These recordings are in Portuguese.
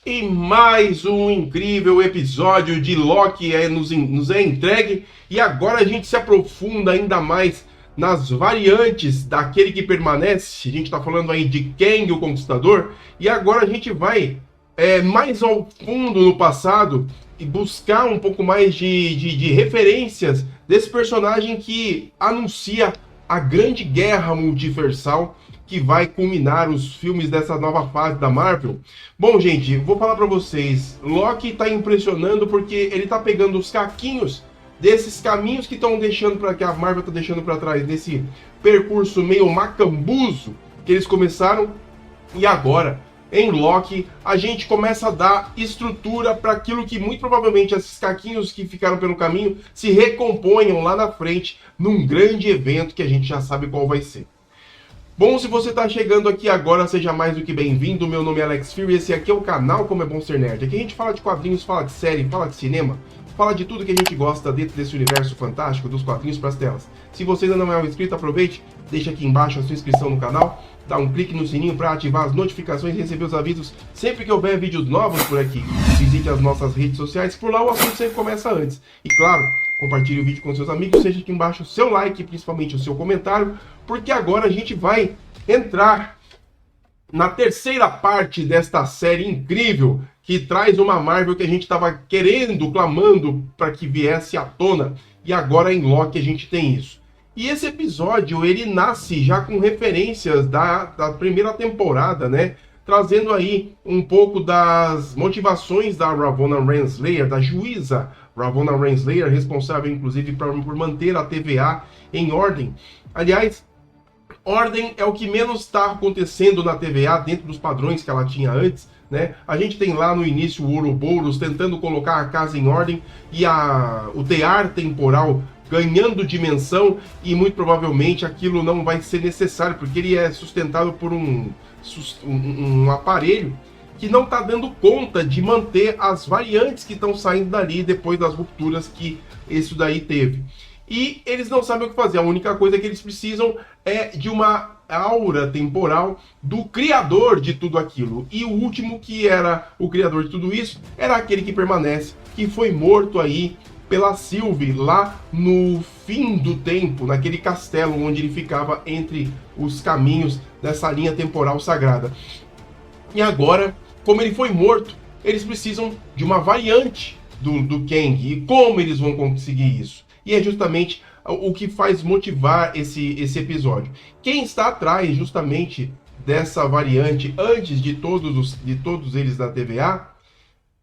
E mais um incrível episódio de Loki nos é entregue. E agora a gente se aprofunda ainda mais nas variantes daquele que permanece. A gente está falando aí de Kang, o Conquistador. E agora a gente vai mais ao fundo no passado e buscar um pouco mais de referências desse personagem que anuncia a grande guerra multiversal que vai culminar os filmes dessa nova fase da Marvel. Bom, gente, vou falar para vocês, Loki tá impressionando porque ele tá pegando os caquinhos desses caminhos que estão deixando para que a Marvel tá deixando para trás, desse percurso meio macambuzo que eles começaram, e agora em Loki a gente começa a dar estrutura para aquilo que muito provavelmente esses caquinhos que ficaram pelo caminho se recomponham lá na frente num grande evento que a gente já sabe qual vai ser. Bom, se você está chegando aqui agora, seja mais do que bem-vindo. Meu nome é Alex Fury e esse aqui é o canal Como é Bom Ser Nerd. Aqui a gente fala de quadrinhos, fala de série, fala de cinema, fala de tudo que a gente gosta dentro desse universo fantástico dos quadrinhos para as telas. Se você ainda não é um inscrito, aproveite, deixa aqui embaixo a sua inscrição no canal, dá um clique no sininho para ativar as notificações e receber os avisos sempre que houver vídeos novos por aqui. Visite as nossas redes sociais, por lá o assunto sempre começa antes. E claro, compartilhe o vídeo com seus amigos, deixe aqui embaixo o seu like, principalmente o seu comentário, porque agora a gente vai entrar na terceira parte desta série incrível que traz uma Marvel que a gente estava querendo, clamando para que viesse à tona, e agora em Loki a gente tem isso. E esse episódio, ele nasce já com referências da primeira temporada, né? Trazendo aí um pouco das motivações da Ravonna Renslayer, da juíza Ravonna Renslayer, responsável inclusive por manter a TVA em ordem. Aliás, ordem é o que menos está acontecendo na TVA dentro dos padrões que ela tinha antes, né? A gente tem lá no início o Ouroboros tentando colocar a casa em ordem e o tear temporal ganhando dimensão, e muito provavelmente aquilo não vai ser necessário, porque ele é sustentado por um aparelho que não está dando conta de manter as variantes que estão saindo dali depois das rupturas que isso daí teve. E eles não sabem o que fazer, a única coisa que eles precisam é de uma aura temporal do criador de tudo aquilo. E o último que era o criador de tudo isso era aquele que permanece, que foi morto aí pela Sylvie lá no fim do tempo, naquele castelo onde ele ficava entre os caminhos dessa linha temporal sagrada. E agora, como ele foi morto, eles precisam de uma variante do Kang. E como eles vão conseguir isso? E é justamente o que faz motivar esse episódio. Quem está atrás justamente dessa variante antes de todos eles da TVA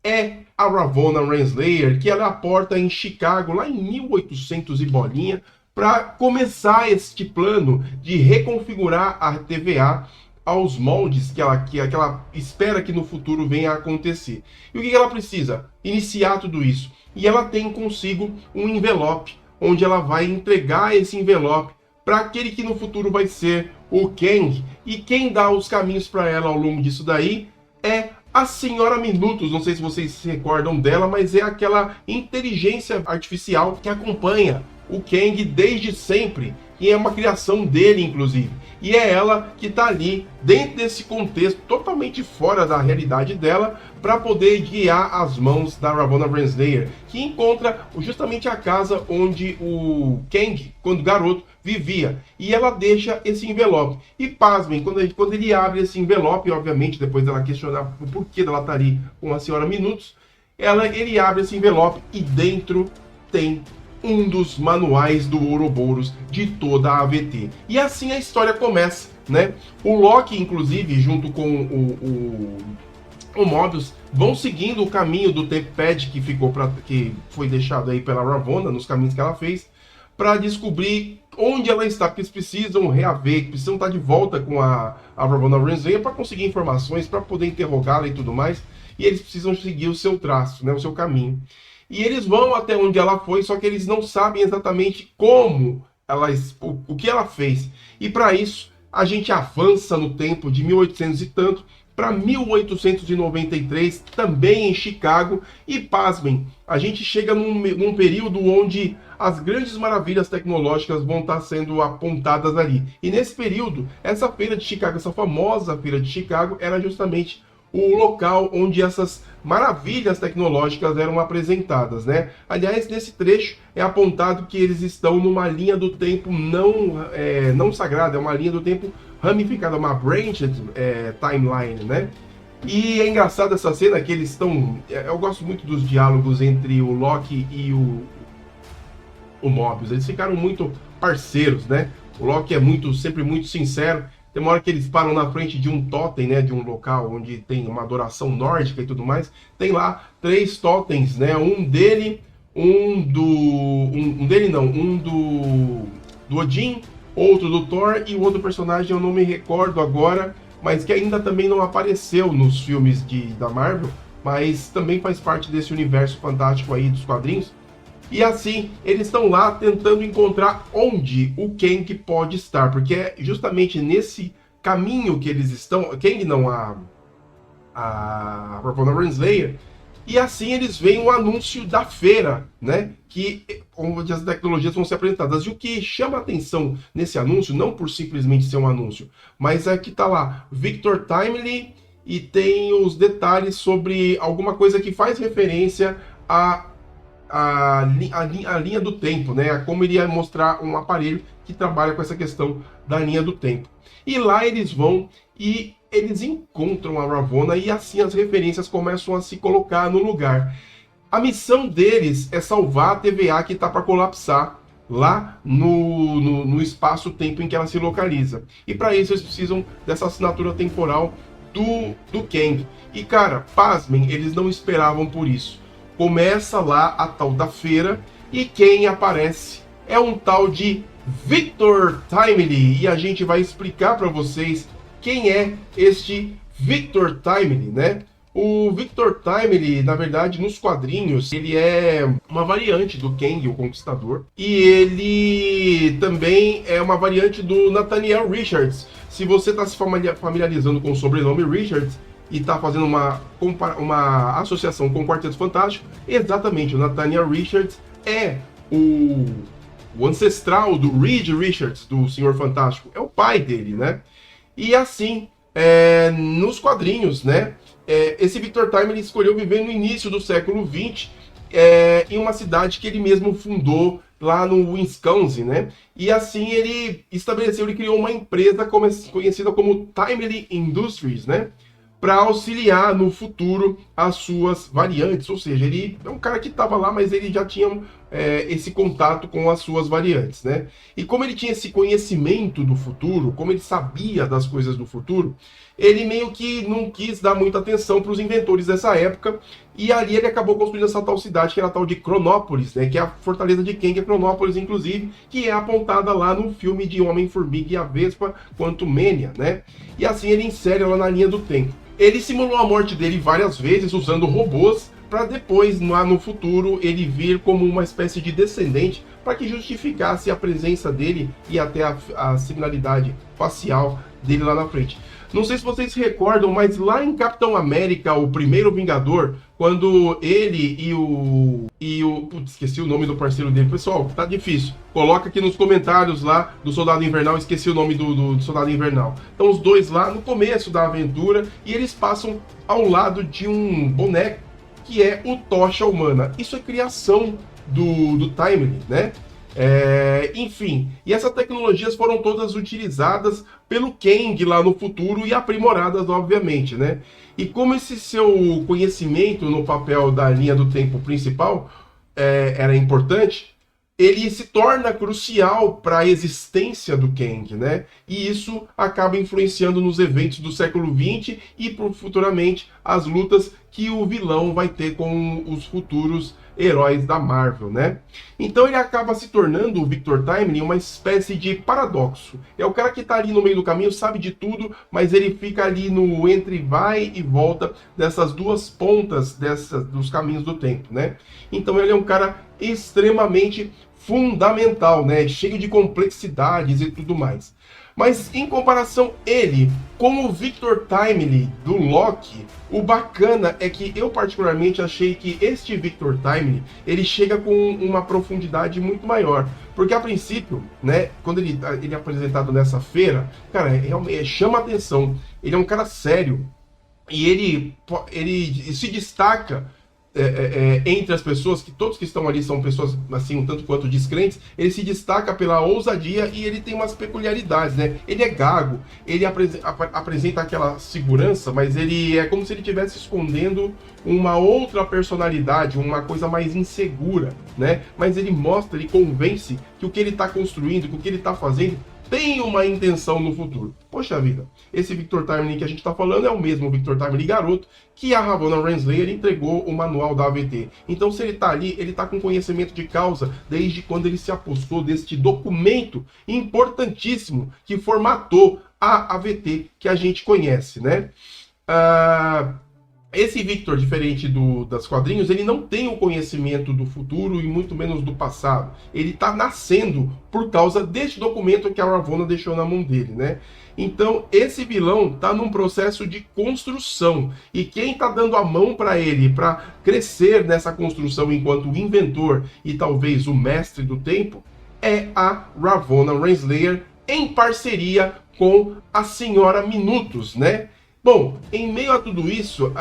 é a Ravonna Renslayer, que ela aporta em Chicago, lá em 1800 e bolinha, para começar este plano de reconfigurar a TVA aos moldes que ela espera que no futuro venha a acontecer. E o que ela precisa? Iniciar tudo isso. E ela tem consigo um envelope, onde ela vai entregar esse envelope para aquele que no futuro vai ser o Kang. E quem dá os caminhos para ela ao longo disso daí é a Senhora Minutos. Não sei se vocês se recordam dela, mas é aquela inteligência artificial que acompanha o Kang desde sempre, e é uma criação dele, inclusive. E é ela que está ali, dentro desse contexto, totalmente fora da realidade dela, para poder guiar as mãos da Ravonna Renslayer, que encontra justamente a casa onde o Kang, quando garoto, vivia. E ela deixa esse envelope. E pasmem, quando ele abre esse envelope, obviamente, depois dela questionar o porquê dela estar ali com a Senhora Minutos, ele abre esse envelope e dentro tem um dos manuais do Ouroboros de toda a AVT. E assim a história começa, né? O Loki, inclusive, junto com o Mobius, vão seguindo o caminho do TemPad que foi deixado aí pela Ravonna, nos caminhos que ela fez, para descobrir onde ela está, porque eles precisam reaver, precisam estar de volta com a Ravonna Renslayer para conseguir informações, para poder interrogá-la e tudo mais, e eles precisam seguir o seu traço, né, o seu caminho. E eles vão até onde ela foi, só que eles não sabem exatamente como o que ela fez. E para isso, a gente avança no tempo de 1800 e tanto para 1893, também em Chicago. E pasmem, a gente chega num período onde as grandes maravilhas tecnológicas vão estar sendo apontadas ali. E nesse período, essa feira de Chicago, essa famosa feira de Chicago, era justamente o local onde essas maravilhas tecnológicas eram apresentadas, né? Aliás, nesse trecho é apontado que eles estão numa linha do tempo não sagrada, é uma linha do tempo ramificada, uma branched timeline, né? E é engraçado essa cena que eles estão... Eu gosto muito dos diálogos entre o Loki e o Mobius. Eles ficaram muito parceiros, né? O Loki é sempre muito sincero. Tem uma hora que eles param na frente de um totem, né? De um local onde tem uma adoração nórdica e tudo mais. Tem lá 3 totens, né? Um dele, do Odin, outro do Thor e o outro personagem eu não me recordo agora, mas que ainda também não apareceu nos filmes da Marvel, mas também faz parte desse universo fantástico aí dos quadrinhos. E assim, eles estão lá tentando encontrar onde o Kang pode estar, porque é justamente nesse caminho que eles estão, Kang não, a Ravonna Renslayer, e assim eles veem o anúncio da feira, né, onde as tecnologias vão ser apresentadas. E o que chama a atenção nesse anúncio, não por simplesmente ser um anúncio, mas é que tá lá, Victor Timely, e tem os detalhes sobre alguma coisa que faz referência a linha do tempo, né? A como ele ia mostrar um aparelho que trabalha com essa questão da linha do tempo. E lá eles vão e eles encontram a Ravonna e assim as referências começam a se colocar no lugar. A missão deles é salvar a TVA que está para colapsar lá no espaço-tempo em que ela se localiza. E para isso eles precisam dessa assinatura temporal do Kang. E cara, pasmem, eles não esperavam por isso. Começa lá a tal da feira e quem aparece é um tal de Victor Timely. E a gente vai explicar para vocês quem é este Victor Timely, né? O Victor Timely, na verdade, nos quadrinhos, ele é uma variante do Kang, o Conquistador. E ele também é uma variante do Nathaniel Richards. Se você está se familiarizando com o sobrenome Richards, e está fazendo uma associação com o Quarteto Fantástico, exatamente, o Nathaniel Richards é o ancestral do Reed Richards, do Senhor Fantástico, é o pai dele, né? E assim, nos quadrinhos, né, esse Victor Timely escolheu viver no início do século XX, em uma cidade que ele mesmo fundou lá no Wisconsin, né? E assim ele criou uma empresa conhecida como Timely Industries, né? Para auxiliar no futuro as suas variantes, ou seja, ele é um cara que estava lá, mas ele já tinha esse contato com as suas variantes, né? E como ele tinha esse conhecimento do futuro, como ele sabia das coisas do futuro, ele meio que não quis dar muita atenção para os inventores dessa época, e ali ele acabou construindo essa tal cidade, que era a tal de Cronópolis, né? Que é a fortaleza de Kang, Cronópolis, inclusive, que é apontada lá no filme de Homem-Formiga e a Vespa, Quantumania, né? E assim ele insere ela na linha do tempo. Ele simulou a morte dele várias vezes usando robôs, para depois, lá no futuro, ele vir como uma espécie de descendente, para que justificasse a presença dele e até a similaridade facial dele lá na frente. Não sei se vocês se recordam, mas lá em Capitão América, o primeiro Vingador, quando ele putz, esqueci o nome do parceiro dele. Pessoal, tá difícil. Coloca aqui nos comentários lá do Soldado Invernal, esqueci o nome do Soldado Invernal. Então os dois lá no começo da aventura e eles passam ao lado de um boneco que é o Tocha Humana. Isso é criação do Timely, né? Enfim, e essas tecnologias foram todas utilizadas pelo Kang lá no futuro e aprimoradas, obviamente, né? E como esse seu conhecimento no papel da linha do tempo principal era importante, ele se torna crucial para a existência do Kang, né? E isso acaba influenciando nos eventos do século XX e futuramente as lutas que o vilão vai ter com os futuros heróis da Marvel, né? Então ele acaba se tornando, o Victor Timely, uma espécie de paradoxo. É o cara que tá ali no meio do caminho, sabe de tudo, mas ele fica ali no entre vai e volta dessas duas pontas dos caminhos do tempo, né? Então ele é um cara extremamente fundamental, né? Cheio de complexidades e tudo mais. Mas em comparação ele com o Victor Timely do Loki, o bacana é que eu particularmente achei que este Victor Timely, ele chega com uma profundidade muito maior. Porque a princípio, né, quando ele é apresentado nessa feira, cara, realmente chama a atenção. Ele é um cara sério, E ele se destaca entre as pessoas, que todos que estão ali são pessoas assim um tanto quanto descrentes. Ele se destaca pela ousadia e ele tem umas peculiaridades, né? Ele é gago, ele apresenta aquela segurança, mas ele é como se ele estivesse escondendo uma outra personalidade, uma coisa mais insegura, né? Mas ele mostra, ele convence que o que ele está construindo, que o que ele está fazendo tem uma intenção no futuro. Poxa vida, esse Victor Timely que a gente está falando é o mesmo Victor Timely garoto que a Ravonna Renslayer entregou o manual da AVT. Então, se ele está ali, ele está com conhecimento de causa desde quando ele se apossou deste documento importantíssimo que formatou a AVT que a gente conhece, né? Esse Victor, diferente das quadrinhos, ele não tem o conhecimento do futuro e muito menos do passado. Ele está nascendo por causa deste documento que a Ravonna deixou na mão dele, né? Então, esse vilão está num processo de construção. E quem está dando a mão para ele, para crescer nessa construção enquanto inventor e talvez o mestre do tempo, é a Ravonna Renslayer, em parceria com a Senhora Minutos, né? Bom, em meio a tudo isso,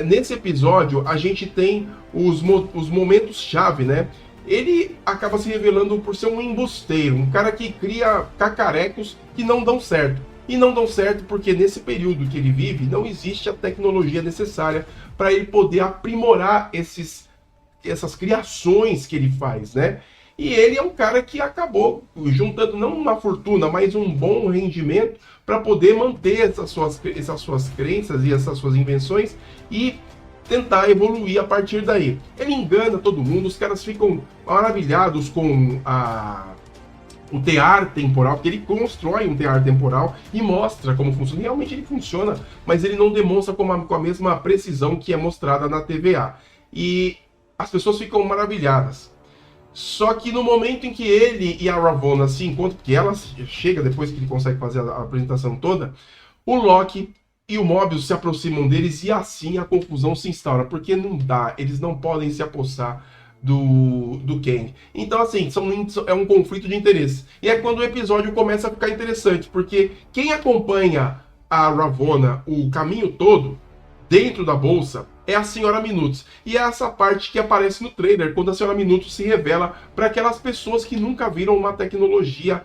nesse episódio a gente tem os momentos-chave, né? Ele acaba se revelando por ser um embusteiro, um cara que cria cacarecos que não dão certo. E não dão certo porque nesse período que ele vive não existe a tecnologia necessária para ele poder aprimorar essas criações que ele faz, né? E ele é um cara que acabou juntando não uma fortuna, mas um bom rendimento para poder manter essas suas crenças e essas suas invenções e tentar evoluir a partir daí. Ele engana todo mundo, os caras ficam maravilhados com o tear temporal, porque ele constrói um tear temporal e mostra como funciona. E realmente ele funciona, mas ele não demonstra com a mesma precisão que é mostrada na TVA. E as pessoas ficam maravilhadas. Só que no momento em que ele e a Ravonna se encontram, porque ela chega depois que ele consegue fazer a apresentação toda, o Loki e o Mobius se aproximam deles e assim a confusão se instaura, porque não dá, eles não podem se apossar do Kang. Então assim, é um conflito de interesse. E é quando o episódio começa a ficar interessante, porque quem acompanha a Ravonna o caminho todo, dentro da bolsa, é a Senhora Minutos. E é essa parte que aparece no trailer, quando a Senhora Minutos se revela para aquelas pessoas que nunca viram uma tecnologia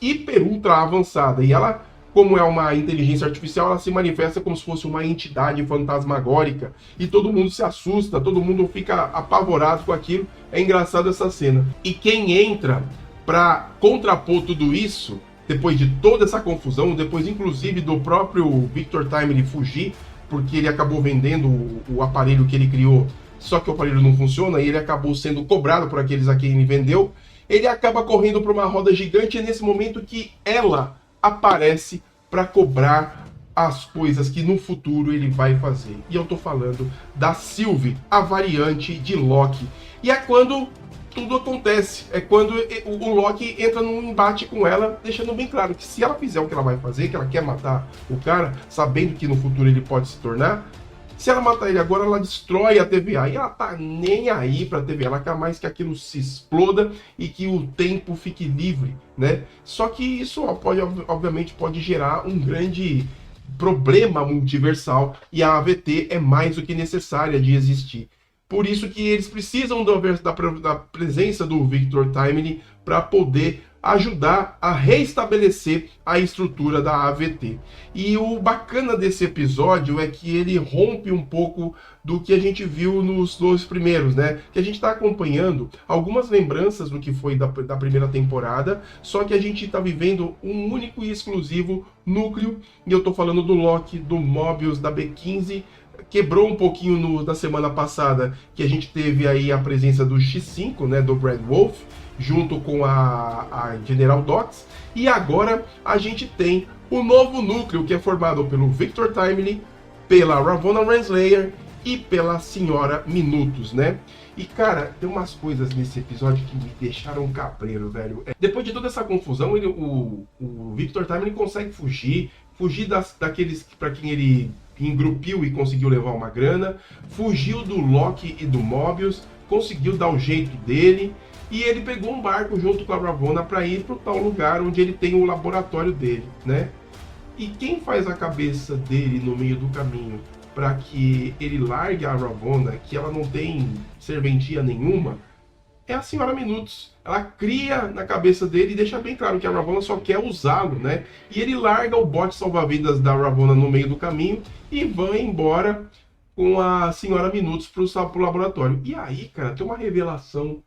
hiper ultra avançada. E ela, como é uma inteligência artificial, ela se manifesta como se fosse uma entidade fantasmagórica. E todo mundo se assusta, todo mundo fica apavorado com aquilo. É engraçado essa cena. E quem entra para contrapor tudo isso, depois de toda essa confusão, depois inclusive do próprio Victor Timely fugir, porque ele acabou vendendo o aparelho que ele criou, só que o aparelho não funciona, e ele acabou sendo cobrado por aqueles a quem ele vendeu, ele acaba correndo para uma roda gigante, e é nesse momento que ela aparece para cobrar as coisas que no futuro ele vai fazer. E eu tô falando da Sylvie, a variante de Loki. E é quando tudo acontece, é quando o Loki entra num embate com ela, deixando bem claro que se ela fizer o que ela vai fazer, que ela quer matar o cara, sabendo que no futuro ele pode se tornar, se ela matar ele agora, ela destrói a TVA, e ela tá nem aí pra TVA, ela quer mais que aquilo se exploda e que o tempo fique livre, né? Só que isso obviamente pode gerar um grande problema multiversal, e a AVT é mais do que necessária de existir. Por isso que eles precisam da presença do Victor Timely para poder ajudar a restabelecer a estrutura da AVT. E o bacana desse episódio é que ele rompe um pouco do que a gente viu nos dois primeiros, né? Que a gente está acompanhando algumas lembranças do que foi da primeira temporada, só que a gente está vivendo um único e exclusivo núcleo, e eu estou falando do Loki, do Mobius, da B15. Quebrou um pouquinho na semana passada, que a gente teve aí a presença do X5, né, do Red Wolf, junto com a General Dox, e agora a gente tem o novo núcleo, que é formado pelo Victor Timely, pela Ravonna Renslayer e pela Senhora Minutos, né? E cara, tem umas coisas nesse episódio que me deixaram cabreiro, velho. Depois de toda essa confusão, o Victor Timely consegue fugir daqueles para quem ele engrupiu e conseguiu levar uma grana, fugiu do Loki e do Mobius, conseguiu dar o jeito dele, e ele pegou um barco junto com a Ravonna para ir para o tal lugar onde ele tem o laboratório dele, né? E quem faz a cabeça dele no meio do caminho? para que ele largue a Ravonna, que ela não tem serventia nenhuma, é a Senhora Minutos. Ela cria na cabeça dele e deixa bem claro que a Ravonna só quer usá-lo, né? E ele larga o bote salva-vidas da Ravonna no meio do caminho e vai embora com a Senhora Minutos pro laboratório. E aí, cara, tem uma revelação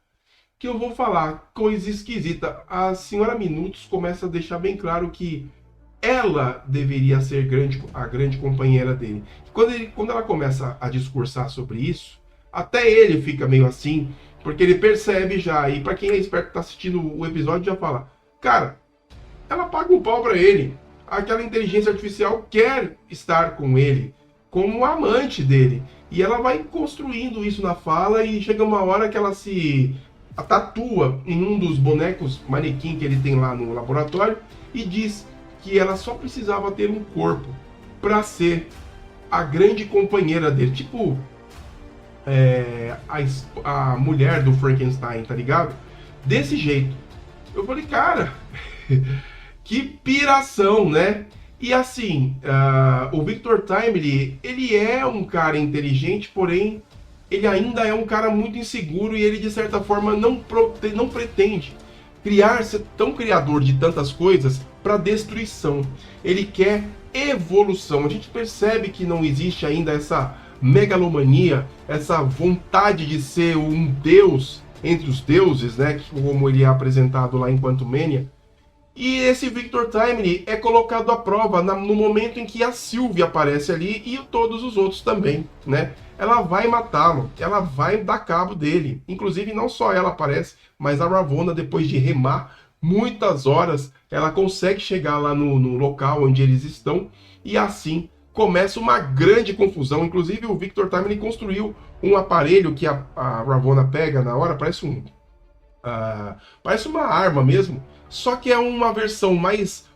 que eu vou falar, coisa esquisita. A Senhora Minutos começa a deixar bem claro que ela deveria ser a grande companheira dele. Quando ela começa a discursar sobre isso, até ele fica meio assim, porque ele percebe já, e para quem é esperto que tá assistindo o episódio já fala, cara, ela paga um pau para ele. Aquela inteligência artificial quer estar com ele, como amante dele. E ela vai construindo isso na fala e chega uma hora que ela se tatua em um dos bonecos manequim que ele tem lá no laboratório e diz que ela só precisava ter um corpo para ser a grande companheira dele. Tipo, a mulher do Frankenstein, tá ligado? Desse jeito. Eu falei, cara, que piração, né? E assim, o Victor Timely, ele é um cara inteligente, porém, ele ainda é um cara muito inseguro e ele, de certa forma, não pretende ser tão criador de tantas coisas para destruição. Ele quer evolução. A gente percebe que não existe ainda essa megalomania, essa vontade de ser um deus entre os deuses, né, como ele é apresentado lá em Quantumania. E esse Victor Timely é colocado à prova no momento em que a Sylvie aparece ali e todos os outros também, né? Ela vai matá-lo, ela vai dar cabo dele. Inclusive, não só ela aparece, mas a Ravonna, depois de remar muitas horas, ela consegue chegar lá no local onde eles estão e assim começa uma grande confusão. Inclusive, o Victor Timely construiu um aparelho que a Ravonna pega na hora, parece uma arma mesmo, só que é uma versão mais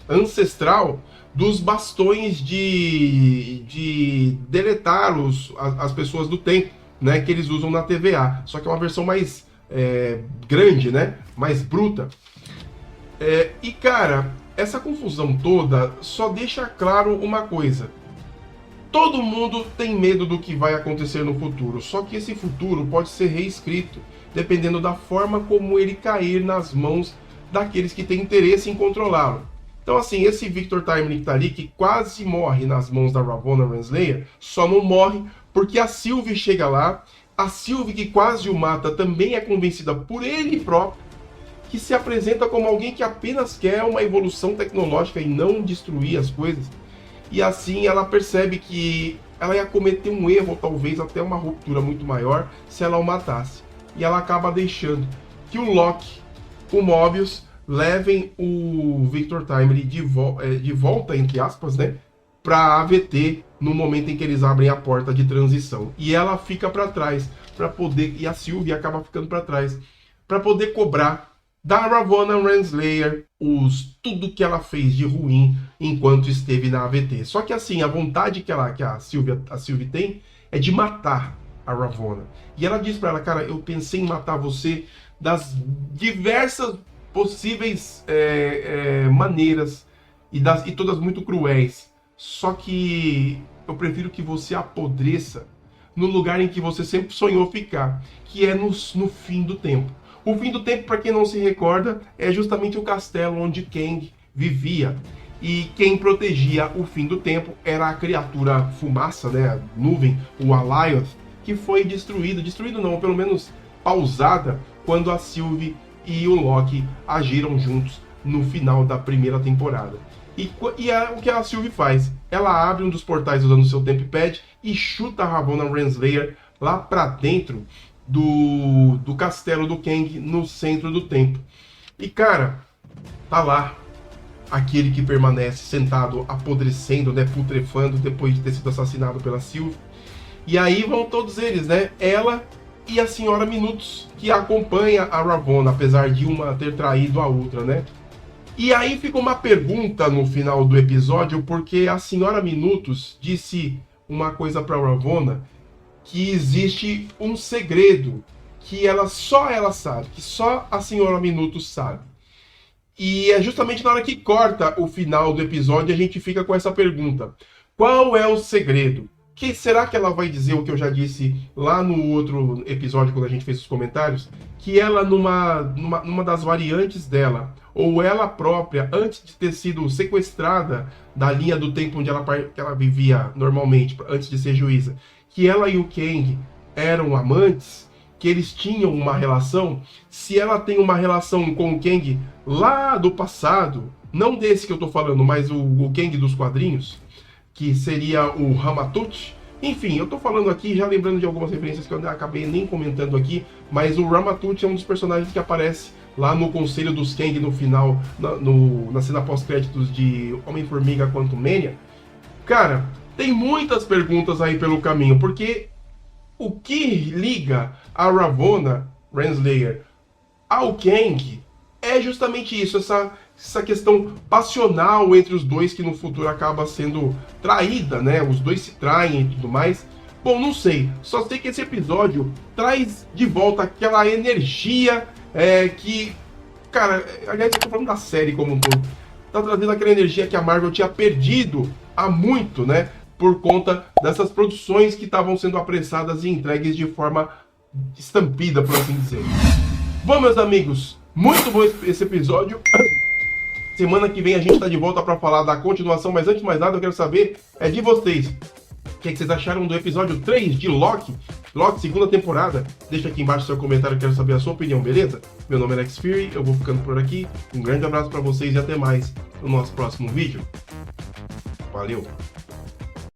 ancestral dos bastões de deletar as pessoas do tempo, né, que eles usam na TVA. Só que é uma versão mais grande, né, mais bruta. E cara, essa confusão toda só deixa claro uma coisa. Todo mundo tem medo do que vai acontecer no futuro, só que esse futuro pode ser reescrito, dependendo da forma como ele cair nas mãos daqueles que têm interesse em controlá-lo. Então assim, esse Victor Timely que tá ali, que quase morre nas mãos da Ravonna Renslayer, só não morre porque a Sylvie chega lá. A Sylvie, que quase o mata, também é convencida por ele próprio, que se apresenta como alguém que apenas quer uma evolução tecnológica e não destruir as coisas. E assim ela percebe que ela ia cometer um erro, talvez até uma ruptura muito maior, se ela o matasse. E ela acaba deixando que o Loki, o Mobius, levem o Victor Timely de volta, entre aspas, né, para a AVT no momento em que eles abrem a porta de transição. E ela fica para trás, e a Sylvie acaba ficando para trás, para poder cobrar da Ravonna Renslayer tudo que ela fez de ruim enquanto esteve na AVT. Só que assim, a vontade que a Sylvie tem é de matar a Ravonna. E ela diz para ela, cara, eu pensei em matar você das diversas possíveis maneiras e todas muito cruéis. Só que eu prefiro que você apodreça no lugar em que você sempre sonhou ficar, que é no fim do tempo. O fim do tempo, para quem não se recorda, é justamente o castelo onde Kang vivia. E quem protegia o fim do tempo era a criatura fumaça, né, a nuvem, o Alioth, que foi destruído não, pelo menos pausada, quando a Sylvie e o Loki agiram juntos no final da primeira temporada. O que a Sylvie faz? Ela abre um dos portais usando o seu Tempad e chuta a Ravonna Renslayer lá para dentro do castelo do Kang, no centro do tempo. E cara, tá lá aquele que permanece sentado, apodrecendo, né, putrefando depois de ter sido assassinado pela Sylvie. E aí vão todos eles, né, ela e a Senhora Minutos, que acompanha a Ravonna, apesar de uma ter traído a outra, né. E aí fica uma pergunta no final do episódio, porque a Senhora Minutos disse uma coisa para Ravonna, que existe um segredo que só ela sabe, que só a Senhora Minutos sabe. E é justamente na hora que corta o final do episódio a gente fica com essa pergunta: qual é o segredo? Que será que ela vai dizer o que eu já disse lá no outro episódio, quando a gente fez os comentários? Que ela, numa das variantes dela, ou ela própria, antes de ter sido sequestrada da linha do tempo onde que ela vivia normalmente, antes de ser juíza, que ela e o Kang eram amantes, que eles tinham uma relação. Se ela tem uma relação com o Kang lá do passado, não desse que eu tô falando, mas o Kang dos quadrinhos, que seria o Ramatut. Enfim, eu tô falando aqui, já lembrando de algumas referências que eu acabei nem comentando aqui, mas o Ramatut é um dos personagens que aparece lá no Conselho dos Kang no final, na cena pós-créditos de Homem-Formiga Quantumania. Cara, tem muitas perguntas aí pelo caminho, porque o que liga a Ravonna Renslayer ao Kang é justamente isso, essa questão passional entre os dois, que no futuro acaba sendo traída, né? Os dois se traem e tudo mais. Bom, não sei, só sei que esse episódio traz de volta aquela energia que... Cara, aliás, eu tô falando da série como um todo. Tá trazendo aquela energia que a Marvel tinha perdido há muito, né? Por conta dessas produções que estavam sendo apressadas e entregues de forma estampida, por assim dizer. Bom, meus amigos, muito bom esse episódio. Semana que vem a gente tá de volta para falar da continuação, mas antes de mais nada eu quero saber de vocês. O que vocês acharam do episódio 3 de Loki? Loki, segunda temporada. Deixa aqui embaixo seu comentário, eu quero saber a sua opinião, beleza? Meu nome é Alex Fury, eu vou ficando por aqui. Um grande abraço para vocês e até mais no nosso próximo vídeo. Valeu!